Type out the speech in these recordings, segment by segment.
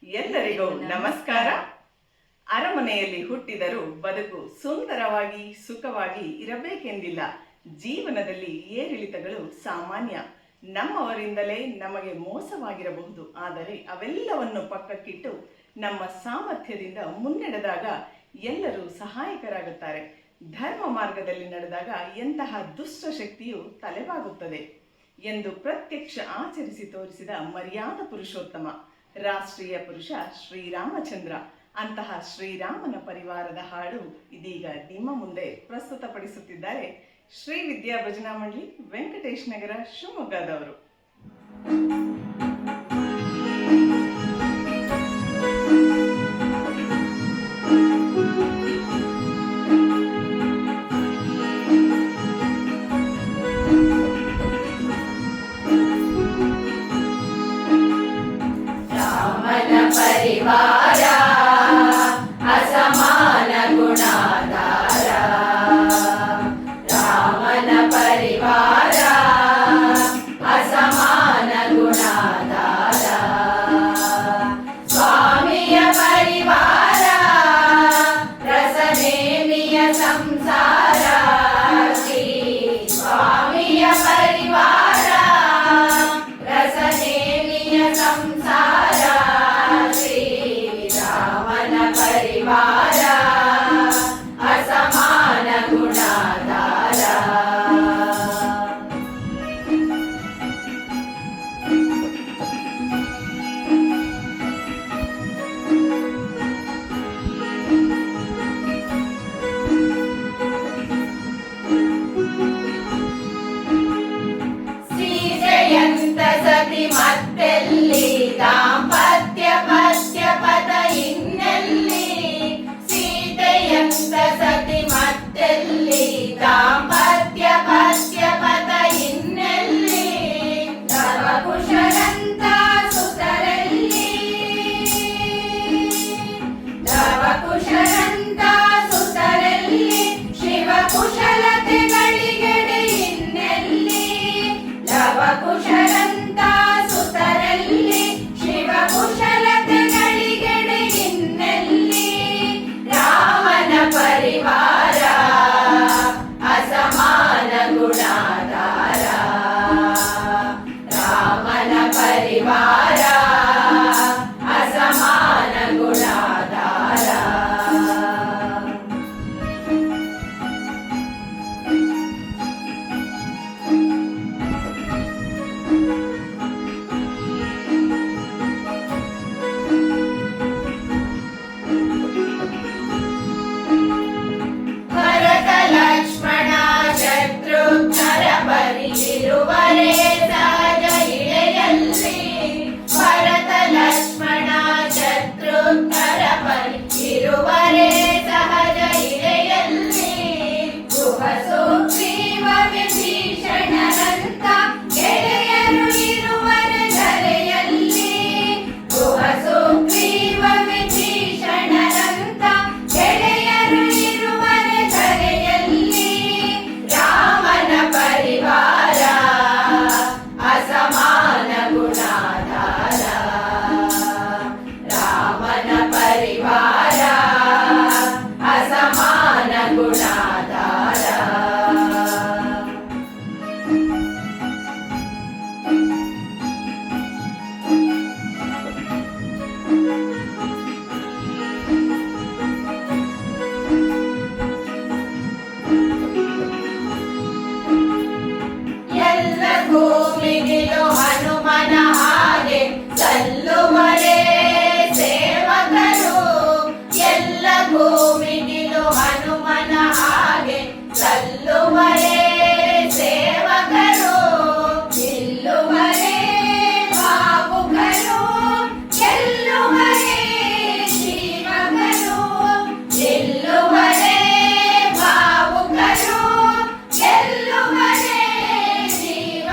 ಎಲ್ಲರಿಗೂ ನಮಸ್ಕಾರ. ಅರಮನೆಯಲ್ಲಿ ಹುಟ್ಟಿದರೂ ಬದುಕು ಸುಂದರವಾಗಿ ಸುಖವಾಗಿ ಇರಬೇಕೆಂದಿಲ್ಲ. ಜೀವನದಲ್ಲಿ ಏರಿಳಿತಗಳು ಸಾಮಾನ್ಯ. ನಮ್ಮವರಿಂದಲೇ ನಮಗೆ ಮೋಸವಾಗಿರಬಹುದು. ಆದರೆ ಅವೆಲ್ಲವನ್ನು ಪಕ್ಕಕ್ಕಿಟ್ಟು ನಮ್ಮ ಸಾಮರ್ಥ್ಯದಿಂದ ಮುನ್ನಡೆದಾಗ ಎಲ್ಲರೂ ಸಹಾಯಕರಾಗುತ್ತಾರೆ. ಧರ್ಮ ಮಾರ್ಗದಲ್ಲಿ ನಡೆದಾಗ ಎಂತಹ ದುಷ್ಟ ಶಕ್ತಿಯು ತಲೆಬಾಗುತ್ತದೆ ಎಂದು ಪ್ರತ್ಯಕ್ಷ ಆಚರಿಸಿ ತೋರಿಸಿದ ಮರ್ಯಾದ ಪುರುಷೋತ್ತಮ ರಾಷ್ಟ್ರೀಯ ಪುರುಷ ಶ್ರೀರಾಮಚಂದ್ರ. ಅಂತಹ ಶ್ರೀರಾಮನ ಪರಿವಾರದ ಹಾಡು ಇದೀಗ ನಿಮ್ಮ ಮುಂದೆ ಪ್ರಸ್ತುತಪಡಿಸುತ್ತಿದ್ದಾರೆ ಶ್ರೀ ವಿದ್ಯಾ ಭಜನಾ ಮಂಡಳಿ, ವೆಂಕಟೇಶ್ ನಗರ, ಶಿವಮೊಗ್ಗದವರು. ಪರಿವಾರ ಅಸಮಾನ ಗುಣಾಧಾರ, ರಾಮನ ಪರಿವಾರ ಅಸಮಾನ ಗುಣಾಧಾರ, ಸ್ವಾಮಿಯ ಪರಿವಾರ ರಸನೇಮಿಯ ಸಂಸಾರ, ಶ್ರೀ ಸ್ವಾಮಿಯ ಪರಿವಾರ ರಸನೇಮಿಯ ಸಂಸಾರ, ಪರಿವಾರ ಅಸಮಾನ ಗುಣಾಧಾರ. ಸೀತೆಯಂತ ಸತಿ ಮತ್ತೆಲ್ಲಿ, ದಾಂಪತ್ಯ ಪತ್ಯ ಪದ ಇನ್ನೆಲ್ಲಿ, ಸೀತೆಯಂತ ಸತಿ ಮತ್ತೆಲ್ಲಿ, ದಾಂಪತ್ಯ ಪತ್ಯ ಪದ ಇನ್ನೆಲ್ಲಿ, ಲವಕುಶರಂತ ಸುತರಲ್ಲಿ, ಲವಕುಶರಂತ ಸುತರಲ್ಲಿ, ಶಿವಕುಶಲತೆಗಳಿಗೆಡೆ ಇನ್ನೆಲ್ಲಿ, ಲವಕುಶರಂತ ಸುತರಲ್ಲಿ, ಶಿವಕುಶಲತೆಗಳಿಗೆಡೆ ಇನ್ನೆಲ್ಲಿ, ರಾಮನ ಪರಿವಾರ ಅಸಮಾನ ಗುಣಾಧಾರ, ರಾಮನ ಪರಿವಾರ ಅಸಮಾನ ಗುಣಾಧಾರ. ಭರತ ಲಕ್ಷ್ಮಣ ಶತ್ರುಘ್ನರ ಬರಿಯಿರುವರೇ ಸಹಜ ಇಳೆಯಲ್ಲಿ, ಭರತ ಲಕ್ಷ್ಮಣ ಶತ್ರುಘ್ನರ ಬರಿಯಿರುವರೇ ಸಹಜ ಇಳೆಯಲ್ಲಿ, ಗೃಹ ಸುಗ್ರೀವ ವಿಭೀಷಣರಂತ ಗೆಳೆಯರು ಇರುವರ ಧರೆಯಲ್ಲಿ, ಗೃಹ ಸುಗ್ರೀವ ವಿಭೀಷಣರಂತ ಗೆಳೆಯರು ಇರುವರ ಧರೆಯಲ್ಲಿ, ರಾಮನ ಪರಿವಾರ ಅಸಮಾನ ಗುಣಾಧಾರ, ರಾಮನ ಪರಿವಾರ ಅಸಮಾನ ಗುಣಾಧಾರ. ಎಲ್ಲ ಭೂಮಿಗಿಲು ಹನುಮನ ಹಾಗೆ ಸಲ್ಲುವರೇ ಸೇವಕರು, ಎಲ್ಲ ಭೂಮಿಗಿಲು ಹನುಮನ ಹಾಗೆ ಸಲ್ಲುವರೇ ಸೇವಕರು, ನಿಲ್ಲುವರೇ ಭಾವುಕರು, ಗೆಲ್ಲುವರೇ ಜೀವಕರು, ನಿಲ್ಲುವರೇ ಭಾವುಕರು, ಗೆಲ್ಲುವರೇ ಜೀವ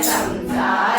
ಸಂಸಾರ